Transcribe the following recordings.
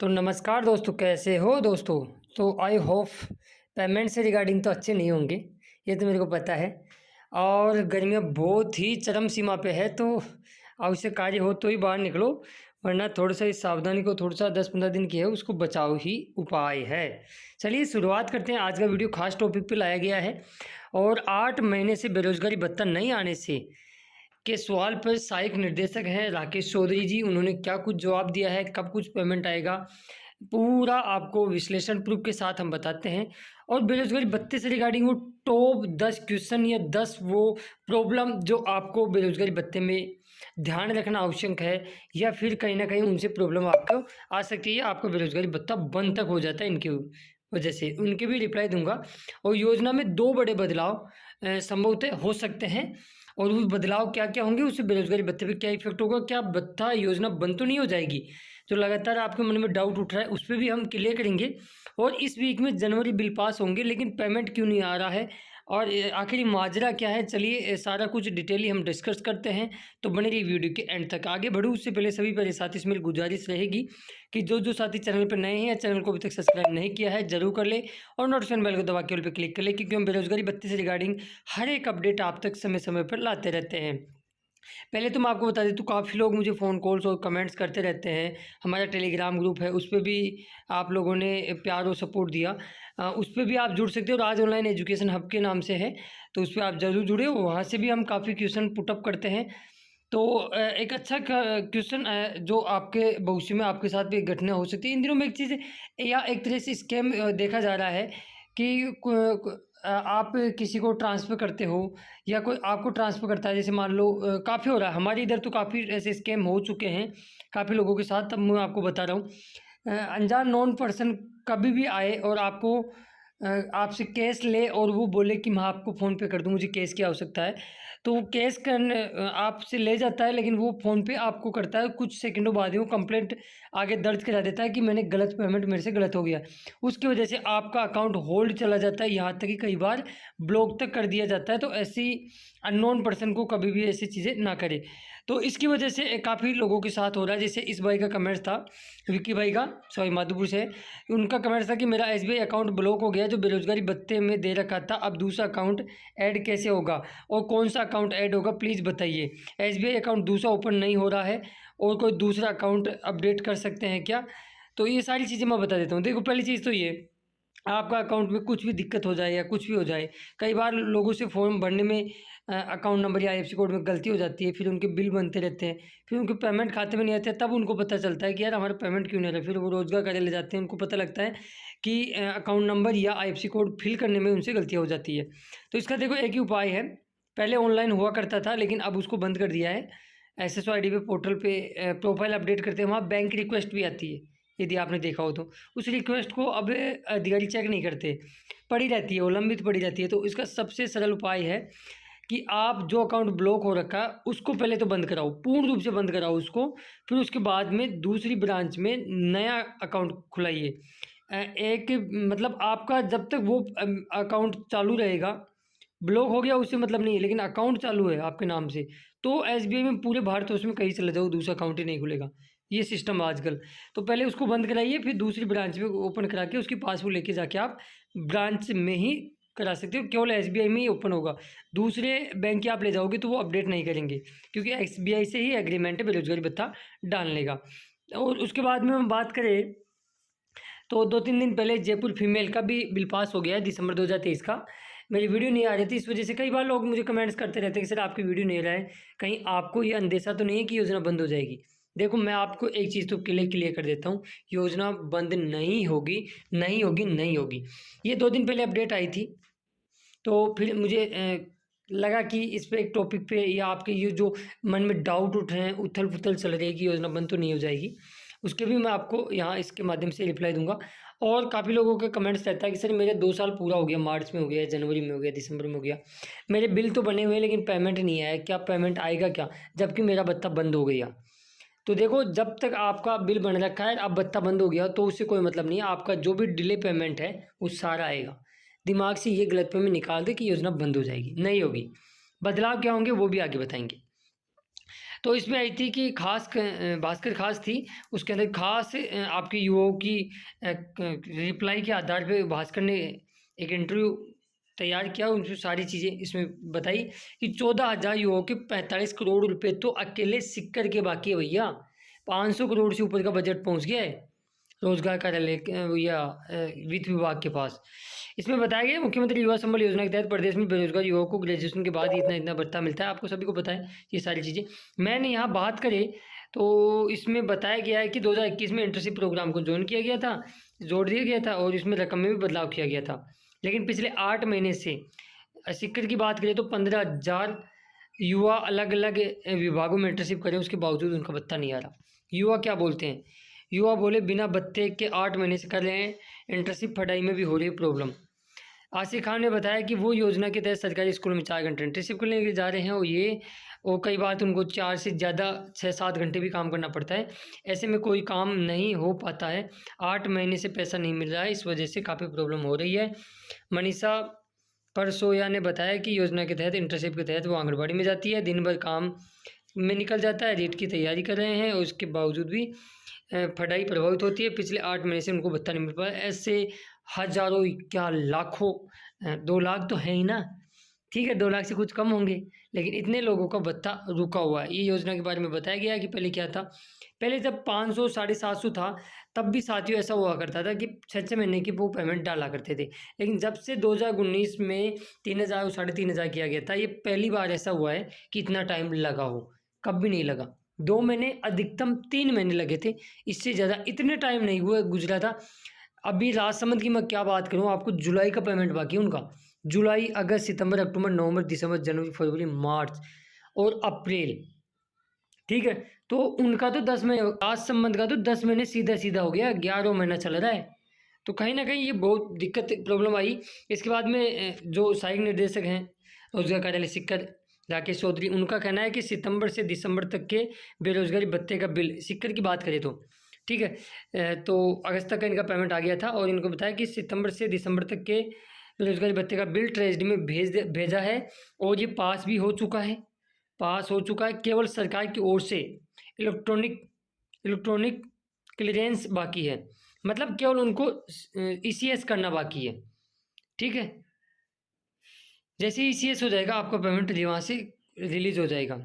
तो नमस्कार दोस्तों, कैसे हो दोस्तों। तो आई होप पेमेंट से रिगार्डिंग तो अच्छे नहीं होंगे, ये तो मेरे को पता है। और गर्मियाँ बहुत ही चरम सीमा पे है, तो आवश्यक कार्य हो तो ही बाहर निकलो, वरना थोड़ा सा इस सावधानी को थोड़ा सा 10-15 दिन की है उसको बचाओ ही उपाय है। चलिए शुरुआत करते हैं। आज का वीडियो खास टॉपिक पे लाया गया है और 8 महीने से बेरोजगारी भत्ता नहीं आने से के सवाल पर सहायक निर्देशक हैं राकेश चौधरी जी। उन्होंने क्या कुछ जवाब दिया है, कब कुछ पेमेंट आएगा, पूरा आपको विश्लेषण प्रूफ के साथ हम बताते हैं। और बेरोजगारी भत्ते से रिगार्डिंग वो टॉप 10 क्वेश्चन या 10 वो प्रॉब्लम जो आपको बेरोजगारी भत्ते में ध्यान रखना आवश्यक है, या फिर कहीं ना कहीं उनसे प्रॉब्लम आपको आ सकती है, आपको बेरोजगारी भत्ता बंद तक हो जाता है इनकी वजह से, उनके भी रिप्लाई दूंगा। और योजना में 2 बड़े बदलाव संभवतः हो सकते हैं, और वो बदलाव क्या क्या होंगे, उससे बेरोजगारी भत्ते पे क्या इफेक्ट होगा, क्या भत्ता योजना बंद तो नहीं हो जाएगी। जो लगातार आपके मन में डाउट उठ रहा है उस पर भी हम क्लियर करेंगे। और इस वीक में जनवरी बिल पास होंगे, लेकिन पेमेंट क्यों नहीं आ रहा है और आखिर माजरा क्या है, चलिए सारा कुछ डिटेली हम डिस्कस करते हैं। तो बने रहिए वीडियो के एंड तक। आगे बढ़ूँ उससे पहले सभी मेरे साथी से मेरी गुजारिश रहेगी कि जो साथी चैनल पर नए हैं या चैनल को अभी तक सब्सक्राइब नहीं किया है जरूर कर ले, और नोटिफिकेशन बेल को दबा के ऑल पे क्लिक कर ले, क्योंकि हम बेरोजगारी भत्ते से रिगार्डिंग हर एक अपडेट आप तक समय समय पर लाते रहते हैं। पहले तो मैं आपको बता दें, तो काफ़ी लोग मुझे फ़ोन कॉल्स और कमेंट्स करते रहते हैं। हमारा टेलीग्राम ग्रुप है, उस पर भी आप लोगों ने प्यार और सपोर्ट दिया, उस पर भी आप जुड़ सकते हो। और आज ऑनलाइन एजुकेशन हब के नाम से है, तो उस पर आप ज़रूर जुड़े, वहाँ से भी हम काफ़ी क्वेश्चन पुटअप करते हैं। तो एक अच्छा क्वेश्चन जो आपके भविष्य में आपके साथ भी एक घटना हो सकती है इन दिनों में, एक चीज़ या एक तरह से स्कैम देखा जा रहा है कि आप किसी को ट्रांसफ़र करते हो या कोई आपको ट्रांसफ़र करता है, जैसे मान लो काफ़ी हो रहा है हमारे इधर, तो काफ़ी ऐसे स्कैम हो चुके हैं काफ़ी लोगों के साथ। तब मैं आपको बता रहा हूँ, अनजान नॉन पर्सन कभी भी आए और आपको आपसे कैश ले और वो बोले कि मैं आपको फ़ोन पे कर दूँ, मुझे कैश की आवश्यकता है, तो वो कैश करने आपसे ले जाता है, लेकिन वो फ़ोन पे आपको करता है, कुछ सेकंडों बाद ही वो कंप्लेंट आगे दर्ज करा देता है कि मैंने गलत पेमेंट, मेरे से गलत हो गया। उसकी वजह से आपका अकाउंट होल्ड चला जाता है, यहाँ तक कि कई बार ब्लॉक तक कर दिया जाता है। तो ऐसी अननोन पर्सन को कभी भी ऐसी चीज़ें ना करें। तो इसकी वजह से काफ़ी लोगों के साथ हो रहा है। जैसे इस भाई का कमेंट था, विक्की भाई का, सॉरी माधोपुर से, उनका कमेंट था कि मेरा एसबीआई अकाउंट ब्लॉक हो गया जो बेरोजगारी भत्ते में दे रखा था, अब दूसरा अकाउंट ऐड कैसे होगा और कौन सा अकाउंट ऐड होगा प्लीज़ बताइए। एसबीआई अकाउंट दूसरा ओपन नहीं हो रहा है और कोई दूसरा अकाउंट अपडेट कर सकते हैं क्या। तो ये सारी चीज़ें मैं बता देता हूँ। देखो, पहली चीज़ तो ये, आपका अकाउंट में कुछ भी दिक्कत हो जाए या कुछ भी हो जाए, कई बार लोगों से फॉर्म भरने में अकाउंट नंबर या आईएफएससी कोड में गलती हो जाती है, फिर उनके बिल बनते रहते हैं, फिर उनके पेमेंट खाते में नहीं आते, तब उनको पता चलता है कि यार हमारा पेमेंट क्यों नहीं आ रहा। फिर वो रोजगार कार्यालय जाते हैं, उनको पता लगता है कि अकाउंट नंबर या आईएफएससी कोड फिल करने में उनसे गलतियाँ हो जाती है। तो इसका देखो एक ही उपाय है, पहले ऑनलाइन हुआ करता था लेकिन अब उसको बंद कर दिया है। SSO ID पे पोर्टल पे प्रोफाइल अपडेट करते हैं, वहाँ बैंक रिक्वेस्ट भी आती है, यदि आपने देखा हो तो। उस रिक्वेस्ट को अब अधिकारी चेक नहीं करते, पड़ी रहती है, वो लंबित पड़ी रहती है। तो इसका सबसे सरल उपाय है कि आप जो अकाउंट ब्लॉक हो रखा है उसको पहले तो बंद कराओ, पूर्ण रूप से बंद कराओ उसको, फिर उसके बाद में दूसरी ब्रांच में नया अकाउंट खुलाइए। एक मतलब आपका जब तक वो अकाउंट चालू रहेगा, ब्लॉक हो गया उससे मतलब नहीं है, लेकिन अकाउंट चालू है आपके नाम से, तो एसबीआई में पूरे भारतवर्ष में कहीं चले जाओ दूसरा अकाउंट ही नहीं खुलेगा, ये सिस्टम आजकल। तो पहले उसको बंद कराइए, फिर दूसरी ब्रांच में ओपन करा के उसकी पासबुक लेके जाके आप ब्रांच में ही करा सकते हो, केवल एसबीआई में ही ओपन होगा। दूसरे बैंक के आप ले जाओगे तो वो अपडेट नहीं करेंगे, क्योंकि एसबीआई से ही एग्रीमेंट है बेरोजगारी भत्ता डालने का। और उसके बाद में हम बात करें तो 2-3 दिन पहले जयपुर फीमेल का भी बिल पास हो गया है, दिसंबर 2023 का। मेरी वीडियो नहीं आ रही थी, इस वजह से कई बार लोग मुझे कमेंट्स करते रहते हैं कि सर आपकी वीडियो नहीं आ रहा है, कहीं आपको ये अंदेशा तो नहीं है कि योजना बंद हो जाएगी। देखो, मैं आपको एक चीज़ तो क्लियर कर देता हूँ, योजना बंद नहीं होगी, नहीं होगी, नहीं होगी। ये 2 दिन पहले अपडेट आई थी, तो फिर मुझे लगा कि इस पे एक टॉपिक पे या आपके ये जो मन में डाउट उठ रहे हैं, उथल पुथल चल रही है कि योजना बंद तो नहीं हो जाएगी, उसके भी मैं आपको यहाँ इसके माध्यम से रिप्लाई दूंगा। और काफ़ी लोगों के कमेंट्स रहता है कि सर मेरे 2 साल पूरा हो गया, मार्च में हो गया, जनवरी में हो गया, दिसंबर में हो गया, मेरे बिल तो बने हुए हैं लेकिन पेमेंट नहीं आया, क्या पेमेंट आएगा क्या, जबकि मेरा भत्ता बंद हो गया। तो देखो, जब तक आपका बिल बन रखा है, अब भत्ता बंद हो गया तो उससे कोई मतलब नहीं है, आपका जो भी डिले पेमेंट है वो सारा आएगा। दिमाग से ये गलतफहमी निकाल दे कि योजना बंद हो जाएगी, नहीं होगी। बदलाव क्या होंगे वो भी आगे बताएंगे। तो इसमें आई थी कि भास्कर खास थी, उसके अंदर खास आपके युवाओं की रिप्लाई के आधार पे भास्कर ने एक इंटरव्यू तैयार किया, उनसे सारी चीज़ें इसमें बताई कि 14,000 युवाओं के 45 करोड़ रुपए तो अकेले सिक्कर के बाकी है भैया। 500 करोड़ से ऊपर का बजट पहुंच गया है रोजगार कार्यालय या वित्त विभाग के पास। इसमें बताया गया मुख्यमंत्री युवा संबल योजना के तहत प्रदेश में बेरोजगार युवाओं को ग्रेजुएशन के बाद ही इतना इतना भत्ता मिलता है। आपको सभी को पता है ये सारी चीज़ें। मैंने यहाँ बात करें तो इसमें बताया गया है कि 2021 में इंटर्नशिप प्रोग्राम को ज्वाइन किया गया था, जोड़ दिया गया था और इसमें रकम में भी बदलाव किया गया था। लेकिन पिछले 8 महीने से सिक्कर की बात करें तो 15,000 युवा अलग अलग विभागों में इंटर्नशिप करें, उसके बावजूद उनका भत्ता नहीं आ रहा। युवा क्या बोलते हैं? युवा बोले बिना भत्ते के 8 महीने से कर रहे हैं इंटर्नशिप, पढ़ाई में भी हो रही है प्रॉब्लम। आसिफ खान ने बताया कि वो योजना के तहत सरकारी स्कूल में 4 घंटे इंटर्नशिप करने के लिए जा रहे हैं और कई बार तो उनको 4 से ज़्यादा 6-7 घंटे भी काम करना पड़ता है। ऐसे में कोई काम नहीं हो पाता है। 8 महीने से पैसा नहीं मिल रहा है, इस वजह से काफ़ी प्रॉब्लम हो रही है। मनीषा परसोया ने बताया कि योजना के तहत इंटर्नशिप के तहत वो आंगनबाड़ी में जाती है, दिन भर काम में निकल जाता है, रीट की तैयारी कर रहे हैं और उसके बावजूद भी पढ़ाई प्रभावित होती है। पिछले 8 महीने से उनको भत्ता नहीं मिल पाया। ऐसे हज़ारों क्या लाखों 2 लाख तो है ही ना, ठीक है 2 लाख से कुछ कम होंगे, लेकिन इतने लोगों का भत्ता रुका हुआ है। ये योजना के बारे में बताया गया कि पहले क्या था, पहले जब 500 750 था तब भी साथियों ऐसा हुआ करता था कि 6-6 महीने की वो पेमेंट डाला करते थे। लेकिन जब से 2019 में 3,000 और 3,500 किया गया था, ये पहली बार ऐसा हुआ है कि इतना टाइम लगा हो, कभी नहीं लगा। 2 महीने अधिकतम 3 महीने लगे थे, इससे ज़्यादा इतने टाइम नहीं हुआ गुजरा था। अभी राजसमंद की मैं क्या बात करूँ आपको, जुलाई का पेमेंट बाकी है उनका। जुलाई, अगस्त, सितंबर, अक्टूबर, नवंबर, दिसंबर, जनवरी, फरवरी, मार्च और अप्रैल, ठीक है। तो उनका तो 10 महीने, राजसमंद का तो 10 महीने सीधा सीधा हो गया, 11वां महीना चल रहा है। तो कहीं ना कहीं ये बहुत दिक्कत प्रॉब्लम आई। इसके बाद में जो सहायक निर्देशक हैं रोजगार कार्यालय सिक्कर, राकेश चौधरी, उनका कहना है कि सितंबर से दिसंबर तक के बेरोजगारी भत्ते का बिल, सिक्कर की बात करें तो ठीक है, तो अगस्त तक का इनका पेमेंट आ गया था और इनको बताया कि सितंबर से दिसंबर तक के बेरोजगारी भत्ते का बिल ट्रेजरी में भेजा है और ये पास भी हो चुका है। केवल सरकार की ओर से इलेक्ट्रॉनिक क्लियरेंस बाकी है, मतलब केवल उनको ECS करना बाकी है, ठीक है। जैसे ECS हो जाएगा आपका पेमेंट वहाँ से रिलीज हो जाएगा।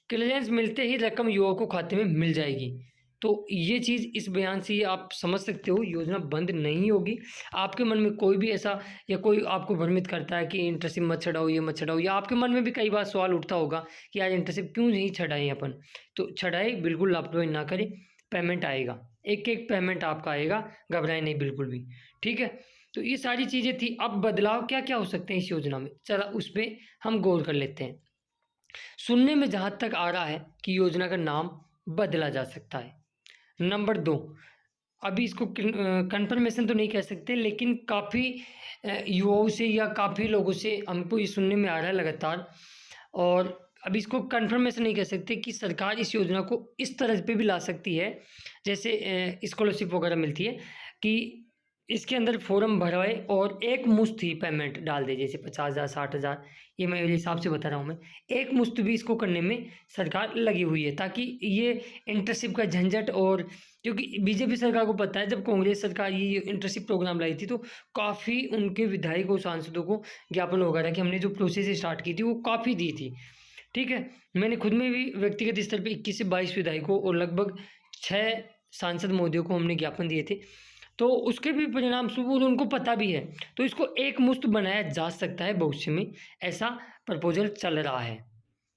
क्लियरेंस मिलते ही रकम युवाओं को खाते में मिल जाएगी। तो ये चीज़ इस बयान से ये आप समझ सकते हो, योजना बंद नहीं होगी। आपके मन में कोई भी ऐसा या कोई आपको भ्रमित करता है कि इंटर्नशिप मत छड़ाओ, ये मत छड़ाओ, या आपके मन में भी कई बार सवाल उठता होगा कि यार इंटर्नशिप क्यों नहीं छड़ाएं अपन, तो छड़ाए बिल्कुल लापरवाही ना करें, पेमेंट आएगा, एक एक पेमेंट आपका आएगा, घबराएं नहीं बिल्कुल भी, ठीक है। तो ये सारी चीज़ें थी। अब बदलाव क्या क्या हो सकते हैं इस योजना में, चला उस पर हम गौर कर लेते हैं। सुनने में जहाँ तक आ रहा है कि योजना का नाम बदला जा सकता है। नंबर 2, अभी इसको कंफर्मेशन तो नहीं कह सकते, लेकिन काफ़ी युवाओं से या काफ़ी लोगों से हमको ये सुनने में आ रहा है लगातार, और अभी इसको कंफर्मेशन नहीं कह सकते कि सरकार इस योजना को इस तरह पे भी ला सकती है जैसे स्कॉलरशिप वगैरह मिलती है कि इसके अंदर फॉर्म भरवाए और एक मुश्त ही पेमेंट डाल दे, जैसे 50,000 60,000, ये मेरे हिसाब से बता रहा हूँ मैं, एक मुश्त भी इसको करने में सरकार लगी हुई है ताकि ये इंटर्नशिप का झंझट, और क्योंकि बीजेपी सरकार को पता है जब कांग्रेस सरकार ये इंटर्नशिप प्रोग्राम लाई थी तो काफ़ी उनके विधायकों सांसदों को ज्ञापन वगैरह कि हमने जो प्रोसेस स्टार्ट की थी वो काफ़ी दी थी, ठीक है। मैंने खुद में भी व्यक्तिगत स्तर पर 21 से 22 विधायकों और लगभग 6 सांसद महोदयों को हमने ज्ञापन दिए थे, तो उसके भी परिणाम स्वरूप उनको पता भी है। तो इसको एक मुश्त बनाया जा सकता है भविष्य में, ऐसा प्रपोजल चल रहा है,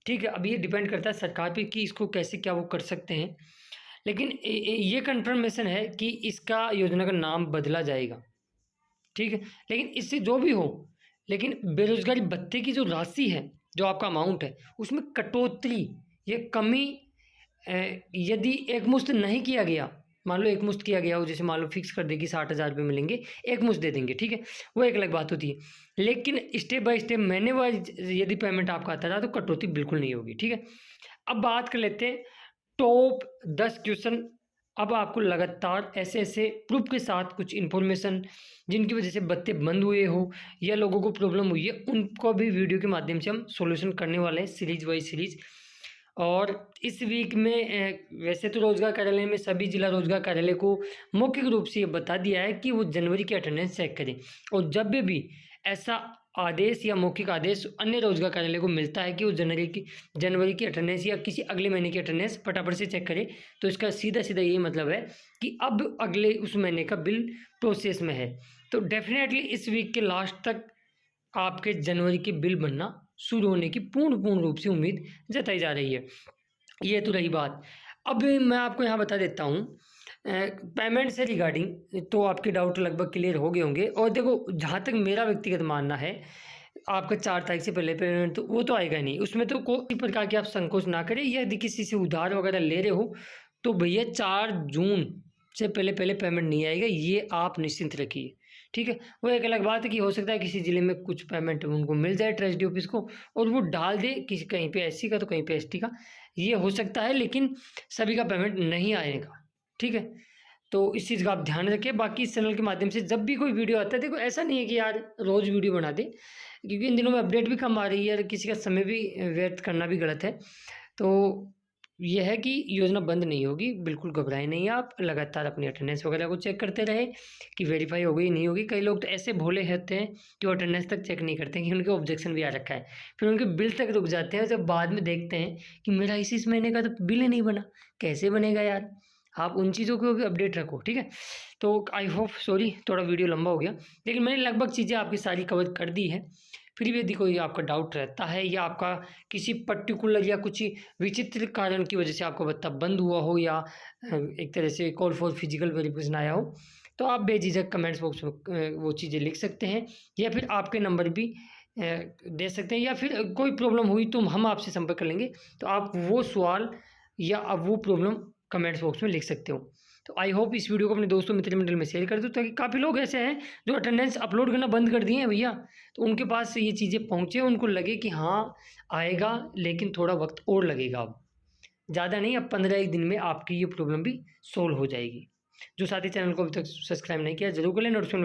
ठीक है। अब ये डिपेंड करता है सरकार पे कि इसको कैसे क्या वो कर सकते हैं, लेकिन ये कंफर्मेशन है कि इसका योजना का नाम बदला जाएगा, ठीक है। लेकिन इससे जो भी हो, लेकिन बेरोजगारी भत्ते की जो राशि है, जो आपका अमाउंट है, उसमें कटौती, ये कमी यदि एक मुश्त नहीं किया गया, मान लो एक मुश्त किया गया हो, जैसे मान लो फिक्स कर देगी 60,000 रुपये मिलेंगे, एक मुश्त दे देंगे, ठीक है, वो एक अलग बात होती है। लेकिन स्टेप बाय स्टेप महीने वाइज यदि पेमेंट आपका आता रहा तो कटौती बिल्कुल नहीं होगी, ठीक है। अब बात कर लेते हैं टॉप 10 क्वेश्चन। अब आपको लगातार ऐसे ऐसे प्रूफ के साथ कुछ इन्फॉर्मेशन जिनकी वजह से भत्ते बंद हुए हो या लोगों को प्रॉब्लम हुई है, उनको भी वीडियो के माध्यम से हम सॉल्यूशन करने वाले हैं, सीरीज वाइज सीरीज। और इस वीक में वैसे तो रोजगार कार्यालय में सभी जिला रोजगार कार्यालय को मौखिक रूप से ये बता दिया है कि वो जनवरी की अटेंडेंस चेक करें, और जब भी ऐसा आदेश या मौखिक आदेश अन्य रोजगार कार्यालय को मिलता है कि वो जनवरी की अटेंडेंस या किसी अगले महीने की अटेंडेंस फटाफट से चेक करे, तो इसका सीधा सीधा यही मतलब है कि अब अगले उस महीने का बिल प्रोसेस में है। तो डेफिनेटली इस वीक के लास्ट तक आपके जनवरी के बिल बनना शुरू होने की पूर्ण रूप से उम्मीद जताई जा रही है। ये तो रही बात। अब मैं आपको यहाँ बता देता हूँ पेमेंट से रिगार्डिंग, तो आपके डाउट लगभग क्लियर हो गए होंगे। और देखो, जहाँ तक मेरा व्यक्तिगत मानना है, आपका 4 तारीख से पहले पेमेंट तो वो तो आएगा नहीं, उसमें तो कोई प्रकार की आप संकोच ना करें। यदि किसी से उधार वगैरह ले रहे हो तो भैया 4 जून से पहले पेमेंट नहीं आएगा, ये आप निश्चिंत रखिए, ठीक है। वो एक अलग बात है कि हो सकता है किसी ज़िले में कुछ पेमेंट उनको मिल जाए ट्रेजरी ऑफिस को, और वो डाल दे किसी कहीं पे एससी का तो कहीं पे एसटी का, ये हो सकता है, लेकिन सभी का पेमेंट नहीं आएगा, ठीक है। तो इस चीज़ का आप ध्यान रखें। बाकी इस चैनल के माध्यम से जब भी कोई वीडियो आता है, देखो ऐसा नहीं है कि यार रोज़ वीडियो बना दे, क्योंकि इन दिनों में अपडेट भी कम आ रही है और किसी का समय भी व्यर्थ करना भी गलत है। तो ये है कि योजना बंद नहीं होगी, बिल्कुल घबराएं नहीं आप, लगातार अपनी अटेंडेंस वगैरह को चेक करते रहे कि वेरीफाई हो गई नहीं होगी। कई लोग तो ऐसे भोले होते हैं कि वो अटेंडेंस तक चेक नहीं करते, कि उनके ऑब्जेक्शन भी आ रखा है, फिर उनके बिल तक रुक जाते हैं, जब बाद में देखते हैं कि मेरा इस महीने का तो बिल ही नहीं बना। कैसे बनेगा यार? आप उन चीज़ों को भी अपडेट रखो, ठीक है। तो आई होप, सॉरी थोड़ा वीडियो लंबा हो गया, लेकिन मैंने लगभग चीज़ें आपकी सारी कवर कर दी है। फिर भी यदि कोई आपका डाउट रहता है या आपका किसी पर्टिकुलर या कुछ विचित्र कारण की वजह से आपका भत्ता बंद हुआ हो, या एक तरह से कॉल फॉर फिजिकल वेरिफिकेशन आया हो, तो आप बेझिझक कमेंट्स बॉक्स में वो चीज़ें लिख सकते हैं, या फिर आपके नंबर भी दे सकते हैं, या फिर कोई प्रॉब्लम हुई तो हम आपसे संपर्क कर लेंगे, तो आप वो सवाल या आप वो प्रॉब्लम कमेंट्स बॉक्स में लिख सकते हो। तो आई होप इस वीडियो को अपने दोस्तों मित्र मंडल में शेयर कर दो, ताकि काफ़ी लोग ऐसे हैं जो अटेंडेंस अपलोड करना बंद कर दिए हैं भैया, तो उनके पास ये चीज़ें पहुँचे, उनको लगे कि हाँ आएगा, लेकिन थोड़ा वक्त और लगेगा। अब ज़्यादा नहीं, अब 15 दिन में आपकी ये प्रॉब्लम भी सोल्व हो जाएगी। जो साथी चैनल को अभी तक सब्सक्राइब नहीं किया, जरूर कर लें। नोटिफिकेशन